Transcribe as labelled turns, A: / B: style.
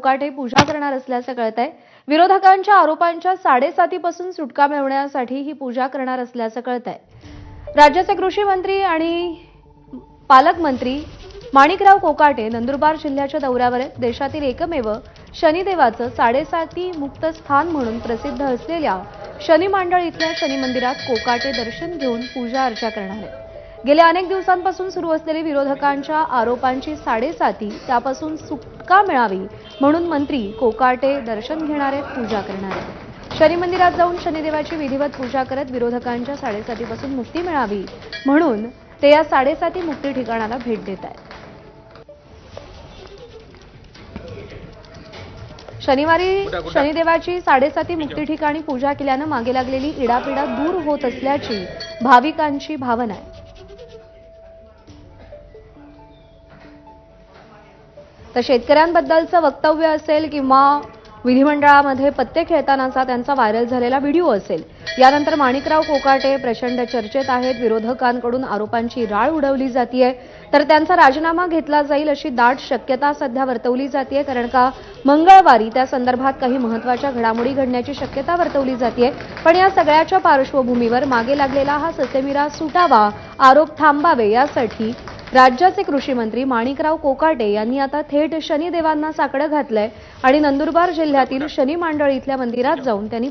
A: कोकाटे पूजा करणार असल्याचं कळतंय। विरोधकांच्या आरोपांच्या 7.5पासून सुटका मिळवण्यासाठी ही पूजा करणार असल्याचं कळतंय। राज्याचे कृषी मंत्री आणि पालकमंत्री माणिकराव कोकाटे नंदुरबार जिल्ह्याच्या दौऱ्यावर आहेत। देशातील एकमेव शनिदेवाचं 7.5 मुक्त स्थान म्हणून प्रसिद्ध असलेल्या शनी मांडळ इथल्या शनी मंदिरात कोकाटे दर्शन घेऊन पूजा अर्चा करणार आहेत। गेल्या अनेक दिवसांपासून सुरू असलेली विरोधकांच्या आरोपांची 7.5 त्यापासून सुटका मिळावी म्हणून मंत्री कोकाटे दर्शन घेणार आहेत, पूजा करणार आहेत। शनी मंदिरात जाऊन शनिदेवाची विधिवत पूजा करत विरोधकांच्या 7.5 पासून मुक्ती मिळावी म्हणून ते या 7.5 मुक्ती ठिकाणाला भेट देत आहेत। शनिवारी शनिदेवाची 7.5 मुक्ती ठिकाणी पूजा केल्यानं मागे लागलेली इडापिडा दूर होत असल्याची भाविकांची भावना आहे। तर शेतकऱ्यांबद्दलचं वक्तव्य असेल किंवा विधिमंडळामध्ये पत्ते खेळतानाचा त्यांचा व्हायरल झालेला व्हिडिओ असेल, यानंतर माणिकराव कोकाटे प्रचंड चर्चेत आहेत। विरोधकांकडून आरोपांची राळ उडवली जातेय, तर त्यांचा राजीनामा घेतला जाईल अशी दाट शक्यता सध्या वर्तवली जातेय। कारण का मंगळवारी त्या संदर्भात काही महत्त्वाच्या घडामोडी घडण्याची शक्यता वर्तवली जातेय। पण या सगळ्याच्या पार्श्वभूमीवर मागे लागलेला हा ससेमिरा सुटावा, आरोप थांबावे यासाठी राज्याचे कृषी मंत्री माणिकराव कोकाटे यांनी आता थेट शनिदेवांना साकडं घातलंय आणि नंदुरबार जिल्ह्यातील शनी मांडळ इथल्या मंदिरात जाऊन त्यांनी